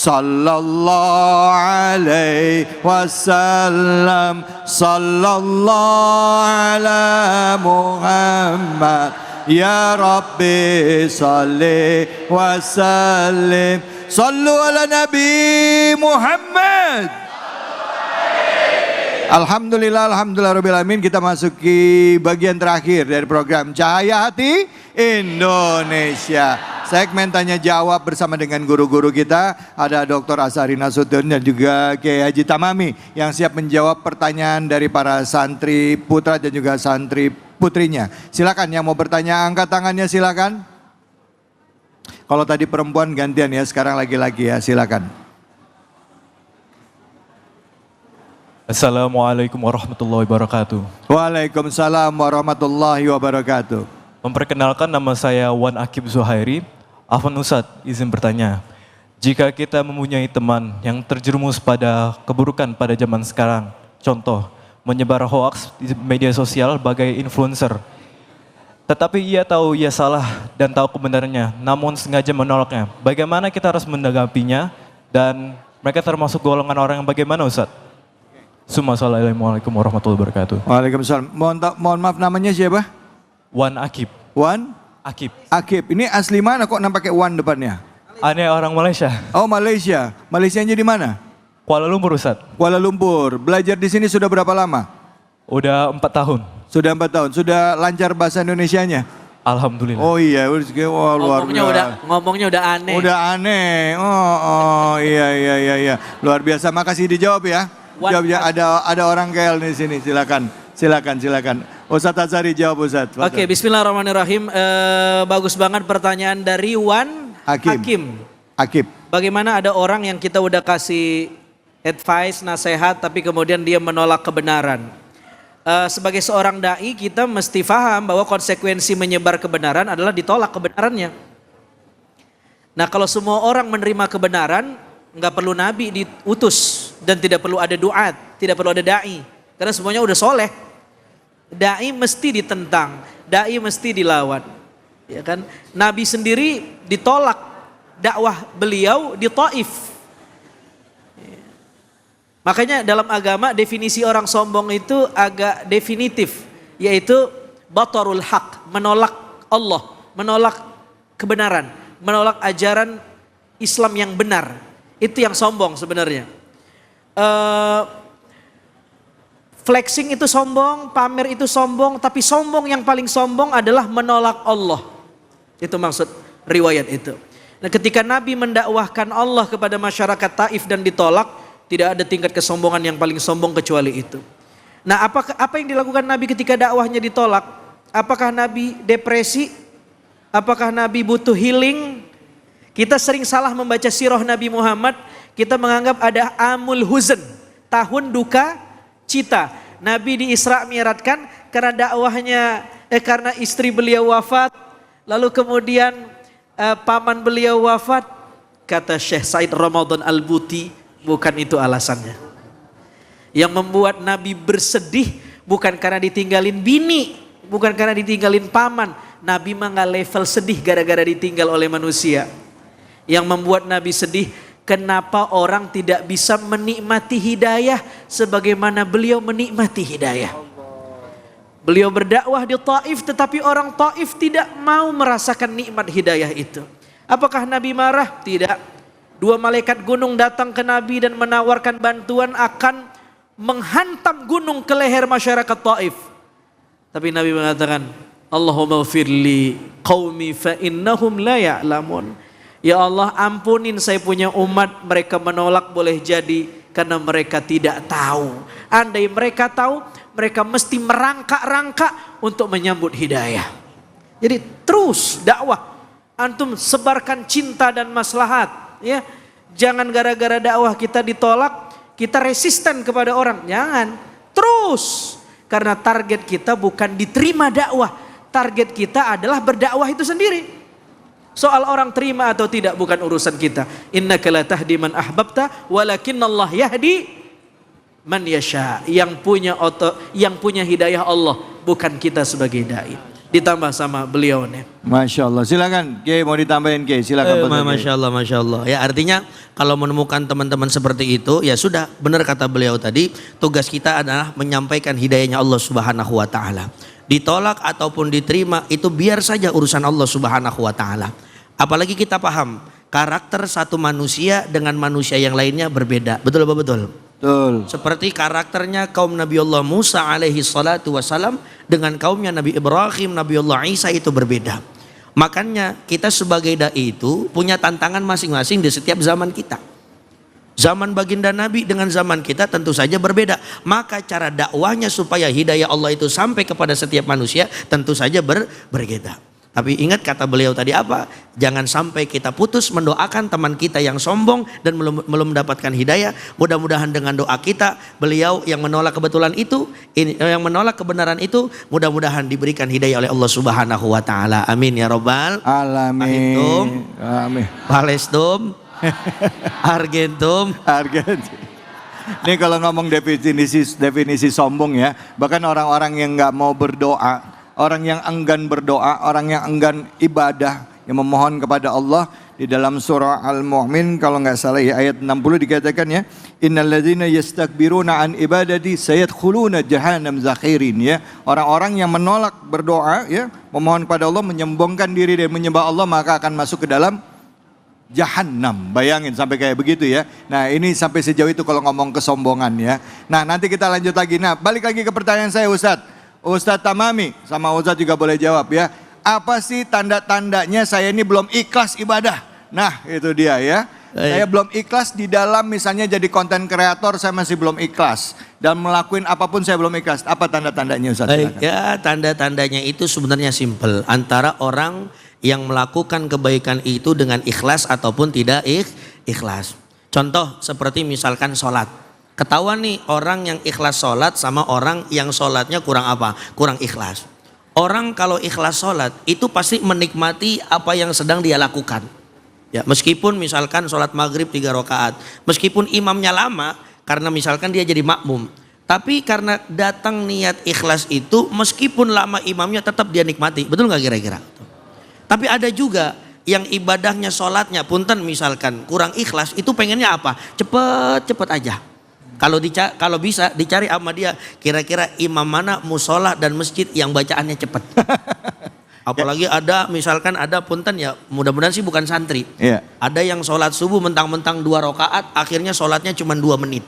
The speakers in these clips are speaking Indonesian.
sallallahu alaihi wasallam, sallallahu ala Muhammad, ya Rabbi salli wa sallim, sallu ala Nabi Muhammad. Alhamdulillah, alhamdulillah rabbil alamin, kita masuki bagian terakhir dari program Cahaya Hati Indonesia. Segmen tanya jawab bersama dengan guru-guru kita. Ada Dr. Azhari Nasution dan juga Kiai Haji Tamami yang siap menjawab pertanyaan dari para santri putra dan juga santri putrinya. Silakan yang mau bertanya angkat tangannya, silakan. Kalau tadi perempuan gantian ya, sekarang laki-laki ya, silakan. Assalamualaikum warahmatullahi wabarakatuh. Waalaikumsalam warahmatullahi wabarakatuh. Memperkenalkan, nama saya Wan Akib Zuhairi. Afwan Ustadz, izin bertanya. Jika kita mempunyai teman yang terjerumus pada keburukan pada zaman sekarang, contoh menyebar hoaks di media sosial sebagai influencer, tetapi ia tahu ia salah dan tahu kebenarannya, namun sengaja menolaknya, bagaimana kita harus menanggapinya, dan mereka termasuk golongan orang yang bagaimana Ustadz? Assalamualaikum warahmatullahi wabarakatuh. Waalaikumsalam. Mohon maaf, namanya siapa? Wan Akib. Wan? Akib. Akib. Ini asli mana kok nampak pakai Wan depannya? Aneh, orang Malaysia. Oh, Malaysia. Malaysianya di mana? Kuala Lumpur Ustadz. Kuala Lumpur. Belajar di sini sudah berapa lama? Udah 4 tahun. Sudah 4 tahun. Sudah lancar bahasa Indonesianya? Alhamdulillah. Oh iya, wah, luar biasa. Ngomongnya udah aneh. Udah aneh. Oh iya. Luar biasa. Makasih dijawab ya. Jawab ya, ada orang KL di sini, silakan. Ustadz Azhari jawab Ustadz. Oke, bismillahirrahmanirrahim. Bagus banget pertanyaan dari Wan Hakim. Bagaimana ada orang yang kita udah kasih advice, nasihat, tapi kemudian dia menolak kebenaran. Sebagai seorang dai, kita mesti paham bahwa konsekuensi menyebar kebenaran adalah ditolak kebenarannya. Nah, kalau semua orang menerima kebenaran, nggak perlu nabi diutus dan tidak perlu ada duat, tidak perlu ada dai, karena semuanya udah soleh. Dai mesti ditentang, dai mesti dilawan, ya kan? Nabi sendiri ditolak dakwah beliau di Taif. Makanya dalam agama definisi orang sombong itu agak definitif, yaitu batarul haq, menolak Allah, menolak kebenaran, menolak ajaran Islam yang benar. Itu yang sombong sebenarnya. Flexing itu sombong, pamer itu sombong, tapi sombong yang paling sombong adalah menolak Allah. Itu maksud riwayat itu. Nah, ketika Nabi mendakwahkan Allah kepada masyarakat Taif dan ditolak, tidak ada tingkat kesombongan yang paling sombong kecuali itu. Nah, apa yang dilakukan Nabi ketika dakwahnya ditolak? Apakah Nabi depresi? Apakah Nabi butuh healing? Kita sering salah membaca sirah Nabi Muhammad, kita menganggap ada amul huzn, tahun duka cita. Nabi di Isra Mi'rajkan karena dakwahnya, karena istri beliau wafat, lalu kemudian paman beliau wafat. Kata Syekh Said Ramadan Al-Buti, bukan itu alasannya. Yang membuat Nabi bersedih bukan karena ditinggalin bini, bukan karena ditinggalin paman. Nabi mah gak level sedih gara-gara ditinggal oleh manusia. Yang membuat Nabi sedih, kenapa orang tidak bisa menikmati hidayah sebagaimana beliau menikmati hidayah. Beliau berdakwah di Taif, tetapi orang Taif tidak mau merasakan nikmat hidayah itu. Apakah Nabi marah? Tidak. 2 malaikat gunung datang ke Nabi dan menawarkan bantuan akan menghantam gunung ke leher masyarakat Taif. Tapi Nabi mengatakan, Allahumma firli qaumi fa innahum la ya'lamun. Ya Allah, ampunin saya punya umat, mereka menolak boleh jadi karena mereka tidak tahu. Andai mereka tahu, mereka mesti merangkak-rangkak untuk menyambut hidayah. Jadi terus dakwah, antum sebarkan cinta dan maslahat, ya. Jangan gara-gara dakwah kita ditolak, kita resisten kepada orang. Jangan, terus. Karena target kita bukan diterima dakwah, target kita adalah berdakwah itu sendiri. Soal orang terima atau tidak bukan urusan kita. Innaka la tahdi man ahbabta walakinnallah yahdi man yasha. Yang punya hidayah Allah, bukan kita sebagai dai. ditambah sama beliau nih. Masya Allah. Silakan Kiai, mau ditambahin Kiai, silakan. Masya Allah, Masya Allah. Ya artinya kalau menemukan teman-teman seperti itu, ya sudah, benar kata beliau tadi, tugas kita adalah menyampaikan hidayahnya Allah Subhanahu wa Ta'ala. Ditolak ataupun diterima itu biar saja urusan Allah Subhanahu wa Ta'ala. Apalagi kita paham karakter satu manusia dengan manusia yang lainnya berbeda. Betul apa betul? Betul. Seperti karakternya kaum Nabi Allah Musa alaihi salatu wassalam dengan kaumnya Nabi Ibrahim, Nabi Allah Isa itu berbeda. Makanya kita sebagai dai itu punya tantangan masing-masing di setiap zaman kita. Zaman baginda Nabi dengan zaman kita tentu saja berbeda. Maka cara dakwahnya supaya hidayah Allah itu sampai kepada setiap manusia tentu saja berbeda. Tapi ingat kata beliau tadi apa? Jangan sampai kita putus mendoakan teman kita yang sombong dan belum mendapatkan hidayah. Mudah-mudahan dengan doa kita, beliau yang menolak kebetulan itu, yang menolak kebenaran itu, mudah-mudahan diberikan hidayah oleh Allah Subhanahu wa Ta'ala. Amin ya Rabbal Alamin. Amin. Palestum, Argentum. Ini kalau ngomong definisi sombong ya, bahkan orang-orang yang nggak mau berdoa, orang yang enggan berdoa, orang yang enggan ibadah, yang memohon kepada Allah, di dalam surah Al-Mu'min kalau nggak salah ya ayat 60 dikatakan ya, innalladzina yastakbiruna an ibadati sayadkhuluna jahannam zakhirin ya. Orang-orang yang menolak berdoa ya, memohon kepada Allah, menyombongkan diri dan menyembah Allah, maka akan masuk ke dalam Jahannam. Bayangin sampai kayak begitu ya. Nah ini sampai sejauh itu kalau ngomong kesombongan ya. Nah nanti kita lanjut lagi. Nah balik lagi ke pertanyaan saya Ustadz Tamami sama Ustadz juga boleh jawab ya. Apa sih tanda-tandanya saya ini belum ikhlas ibadah? Nah itu dia ya. Saya belum ikhlas di dalam misalnya jadi konten kreator, saya masih belum ikhlas. Dan melakukan apapun saya belum ikhlas. Apa tanda-tandanya Ustadz? Ya tanda-tandanya itu sebenarnya simpel. Antara orang yang melakukan kebaikan itu dengan ikhlas ataupun tidak ikhlas. Contoh seperti misalkan sholat. Ketahuan nih orang yang ikhlas sholat sama orang yang sholatnya kurang apa? Kurang ikhlas. Orang kalau ikhlas sholat itu pasti menikmati apa yang sedang dia lakukan. Ya, meskipun misalkan sholat maghrib 3 rakaat, meskipun imamnya lama karena misalkan dia jadi makmum. Tapi karena datang niat ikhlas itu meskipun lama imamnya tetap dia nikmati. Betul gak kira-kira? Tapi ada juga yang ibadahnya sholatnya punten misalkan kurang ikhlas, itu pengennya apa? Cepet aja. Kalau bisa dicari sama dia kira-kira imam mana musola dan masjid yang bacaannya cepet. Apalagi ada misalkan ada punten ya, mudah-mudahan sih bukan santri. Yeah. Ada yang sholat subuh mentang-mentang 2 rakaat, akhirnya sholatnya cuma 2 menit.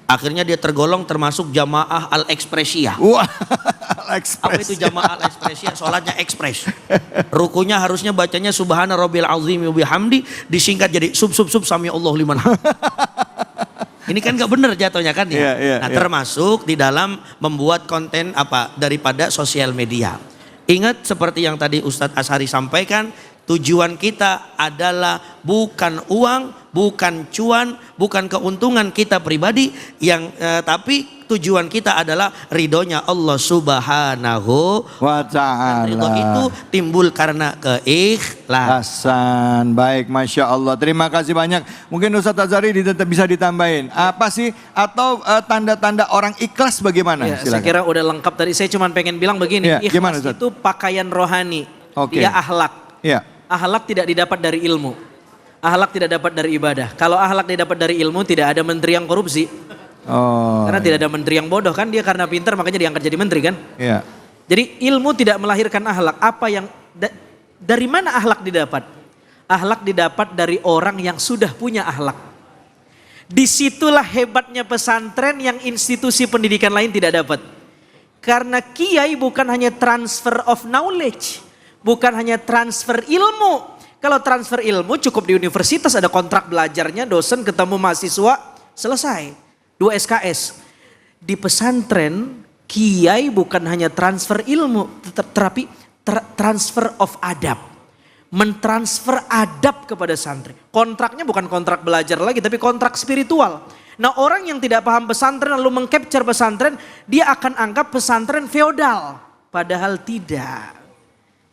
Akhirnya dia tergolong termasuk jamaah al-ekspresia. Wah, apa itu jamaah al-ekspresia? Sholatnya ekspres. Rukunya harusnya bacanya subhana rabbil azim wa bihamdi, disingkat jadi sub sami Allah liman hamd. Ini kan gak benar jatuhnya kan ya. Nah termasuk di dalam membuat konten apa daripada sosial media. Ingat seperti yang tadi Ustadz Ashari sampaikan, tujuan kita adalah bukan uang, bukan cuan, bukan keuntungan kita pribadi, yang tapi tujuan kita adalah ridhonya Allah Subhanahu wa Ta'ala. Ridho itu timbul karena keikhlasan. Baik, Masya Allah. Terima kasih banyak. Mungkin Ustadz Azhari bisa ditambahin. Apa sih atau tanda-tanda orang ikhlas bagaimana? Ya, saya kira udah lengkap tadi. Saya cuma pengen bilang begini. Ya, ikhlas itu pakaian rohani. Dia akhlak. Ya. Akhlak tidak didapat dari ilmu. Akhlak tidak dapat dari ibadah. Kalau akhlak didapat dari ilmu, tidak ada menteri yang korupsi. Karena tidak ada menteri yang bodoh kan, dia karena pintar makanya diangkat jadi menteri kan. Iya. Jadi ilmu tidak melahirkan akhlak. Apa yang dari mana akhlak didapat? Akhlak didapat dari orang yang sudah punya akhlak. Disitulah hebatnya pesantren yang institusi pendidikan lain tidak dapat. Karena kiai bukan hanya transfer of knowledge, bukan hanya transfer ilmu. Kalau transfer ilmu cukup di universitas, ada kontrak belajarnya, dosen ketemu mahasiswa, selesai. 2 SKS. Di pesantren, kiai bukan hanya transfer ilmu, tetapi transfer of adab. Mentransfer adab kepada santri. Kontraknya bukan kontrak belajar lagi, tapi kontrak spiritual. Nah orang yang tidak paham pesantren lalu mengcapture pesantren, dia akan anggap pesantren feodal. Padahal tidak.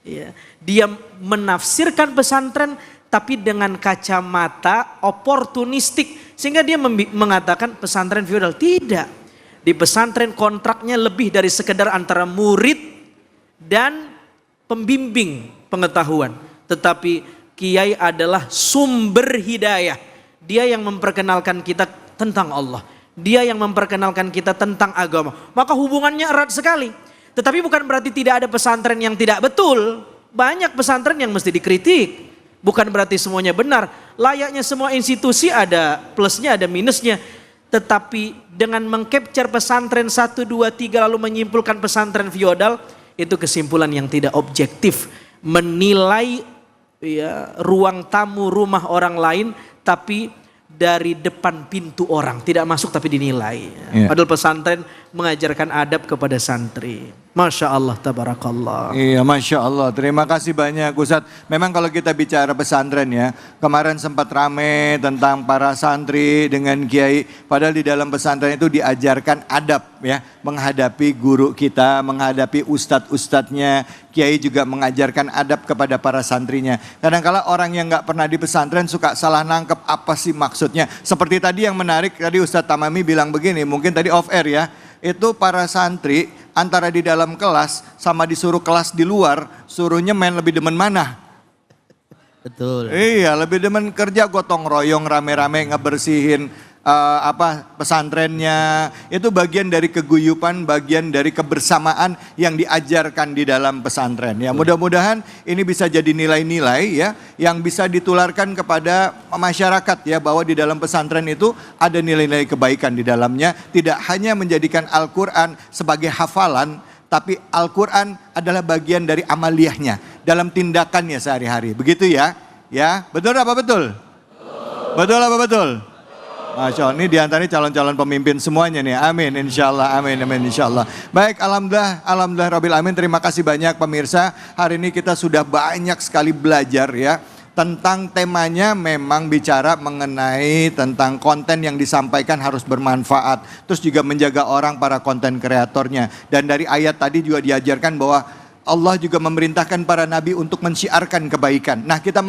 Ya. Dia menafsirkan pesantren tapi dengan kacamata oportunistik. Sehingga dia mengatakan pesantren feodal. Tidak. Di pesantren kontraknya lebih dari sekedar antara murid dan pembimbing pengetahuan, tetapi kiai adalah sumber hidayah. Dia yang memperkenalkan kita tentang Allah. Dia yang memperkenalkan kita tentang agama. Maka hubungannya erat sekali. Tetapi bukan berarti tidak ada pesantren yang tidak betul. Banyak pesantren yang mesti dikritik. Bukan berarti semuanya benar. Layaknya semua institusi ada plusnya, ada minusnya. Tetapi dengan mengcapture pesantren 1, 2, 3 lalu menyimpulkan pesantren feodal, itu kesimpulan yang tidak objektif. Menilai ya, ruang tamu rumah orang lain tapi dari depan pintu orang. Tidak masuk tapi dinilai. Iya. Padahal pesantren mengajarkan adab kepada santri. Masya Allah, tabarakallah. Iya, Masya Allah. Terima kasih banyak Ustadz. Memang kalau kita bicara pesantren ya, kemarin sempat rame tentang para santri dengan kiai. Padahal di dalam pesantren itu diajarkan adab ya, menghadapi guru kita, menghadapi ustadz-ustadznya. Kiai juga mengajarkan adab kepada para santrinya. Kadang-kala orang yang nggak pernah di pesantren suka salah nangkep apa sih maksudnya. Seperti tadi yang menarik, tadi Ustadz Tamami bilang begini, mungkin tadi off air ya. Itu para santri antara di dalam kelas sama disuruh kelas di luar, suruhnya main lebih demen mana? Betul. Iya, lebih demen kerja gotong royong rame-rame ngebersihin pesantrennya. Itu bagian dari keguyupan, bagian dari kebersamaan yang diajarkan di dalam pesantren. Ya, mudah-mudahan ini bisa jadi nilai-nilai ya yang bisa ditularkan kepada masyarakat ya, bahwa di dalam pesantren itu ada nilai-nilai kebaikan di dalamnya, tidak hanya menjadikan Al-Qur'an sebagai hafalan, tapi Al-Quran adalah bagian dari amaliyahnya dalam tindakannya sehari-hari. Begitu ya? Ya, betul apa betul? Betul apa betul? Masya Allah, ini diantaranya calon-calon pemimpin semuanya nih. Amin, insya Allah, amin, amin, insya Allah. Baik, alhamdulillah, rabbil alamin. Terima kasih banyak pemirsa. Hari ini kita sudah banyak sekali belajar ya. Tentang temanya memang bicara mengenai tentang konten yang disampaikan harus bermanfaat. Terus juga menjaga orang, para konten kreatornya. Dan dari ayat tadi juga diajarkan bahwa Allah juga memerintahkan para nabi untuk mensiarkan kebaikan. Nah, kita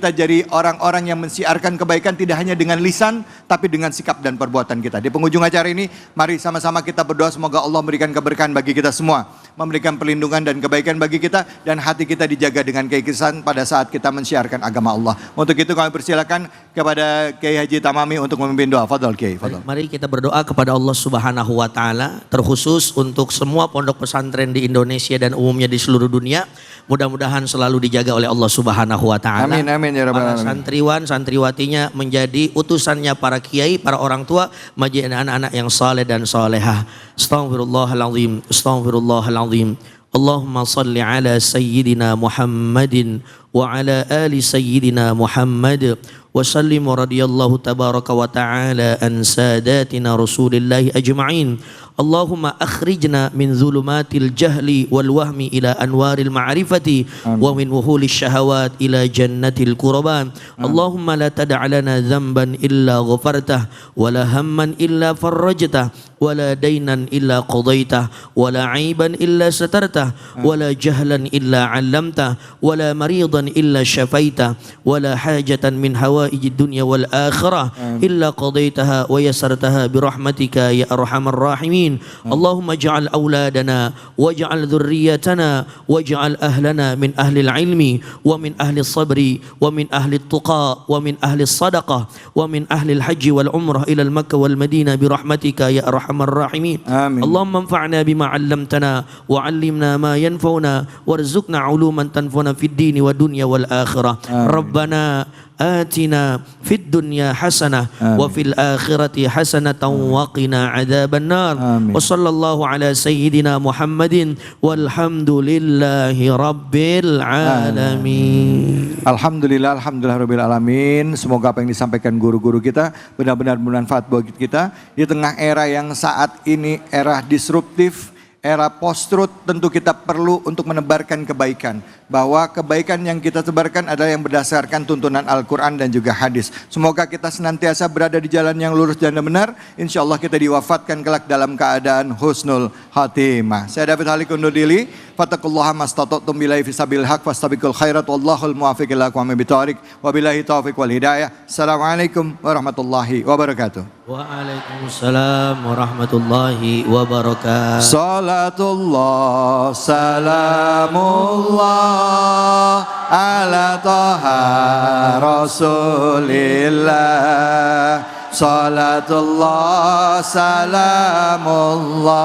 jadi orang-orang yang mensiarkan kebaikan tidak hanya dengan lisan, tapi dengan sikap dan perbuatan kita. Di penghujung acara ini, mari sama-sama kita berdoa semoga Allah memberikan keberkahan bagi kita semua. Memberikan perlindungan dan kebaikan bagi kita, dan hati kita dijaga dengan keikhlasan pada saat kita mensiarkan agama Allah. Untuk itu kami persilakan kepada Kiai Haji Tamami untuk memimpin doa. Fadhol Kiai, fadhol. Mari kita berdoa kepada Allah Subhanahu wa taala, terkhusus untuk semua pondok pesantren di Indonesia dan umumnya di seluruh dunia. Mudah-mudahan selalu dijaga oleh Allah Subhanahu wa taala. Amin, amin ya rabbal Para alamin. santriwan, santriwatinya menjadi utusannya para kiai, para orang tua, menjadi anak-anak yang saleh dan salehah. Astaghfirullahalazim, astaghfirullahalazim. Allahumma salli ala sayyidina Muhammadin wa ala ali sayyidina Muhammad wa sallim radiyallahu tabaraka wa ta'ala an sadatina rasulillahi ajma'in. Allahumma akhrijna min zulumatil jahli wal wahmi ila anwaril ma'rifati wa min wuhulil syahawat ila jannatil qurban. Allahumma la tada' lana dhanban illa ghafartah wa la hamman illa farrajtah wa la daynan illa qadaitah wa la aiban illa satartah wa la jahlan illa 'allamtah wa la maridan illa syafaitah wa la hajatan min hawaijid dunya wal akhirah illa qadaitaha wa yasartaha bi rahmatika ya arhamar rahimin. Allahumma ja'al awladana waj'al dhurriyyatana waj'al ahlana min ahli ilmi wa min ahli sabri wa min ahli tuqa wa min ahli sadaqah wa min ahli al-hajj wal umrah ila al-Makkah wal Madinah bi rahmatika ya arhamar rahimin. Amin. Allahumma anfa'na bima 'allamtana wa 'allimna ma yanfa'una warzuqna 'uluman tanfa'una fid dini wa dunya wal akhirah. Rabbana آتنا في الدنيا حسنة وفي الآخرة حسنة وقنا عذاب النار وصلى الله على سيدنا محمد والحمد لله رب العالمين. Alhamdulillah, alhamdulillah rabbil alamin. Semoga apa yang disampaikan guru-guru kita benar-benar bermanfaat bagi kita di tengah era yang saat ini era disruptif, era post-truth. Tentu kita perlu untuk menebarkan kebaikan, bahwa kebaikan yang kita sebarkan adalah yang berdasarkan tuntunan Al-Quran dan juga hadis. Semoga kita senantiasa berada di jalan yang lurus dan benar. Insya Allah kita diwafatkan kelak dalam keadaan husnul khatimah. Saya David Halik undur diri. fattaqullaha mastata'tum billahi fisabil haq fastabiqul khairat wallahul muwaffiq ila aqwamit thoriq wabillahi taufiq wal hidayah. Assalamualaikum warahmatullahi wabarakatuh. Waalaikumsalam warahmatullahi wabarakatuh. Salatullah salamullah ala taha rasulillah. Salatullah salamullah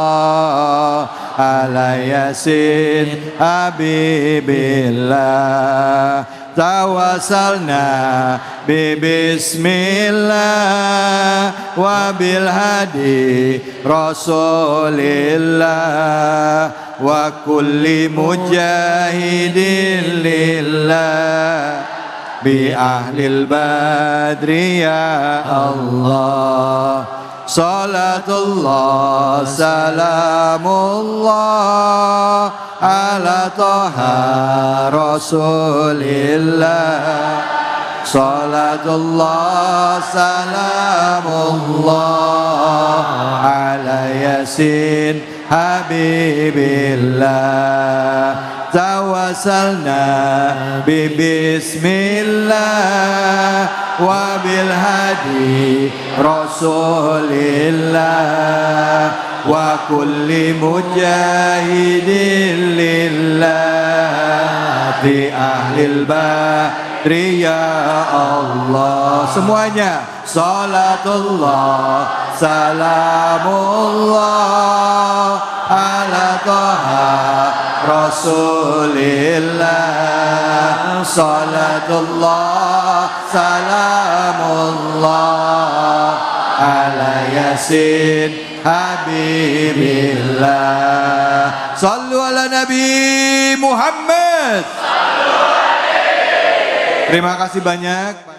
ala yasin habibillah. Tawassalna bismillah wa bil hadi rasulillah wa kulli mujahidin lillah bi ahlil badri ya Allah. Salatullah salamullah ala taha rasulillah. Salatullah salamullah ala yasin habibillah. Tawassalna bismillah wa bil hadi rasulillah wa kulli mujahidin lillah bi ahlil badri ya Allah. Semuanya salatullah salamullah ala taha rasulillah. Salatullah salamullah ala yasin habibillah. Sallu ala Nabi Muhammad. Terima kasih banyak.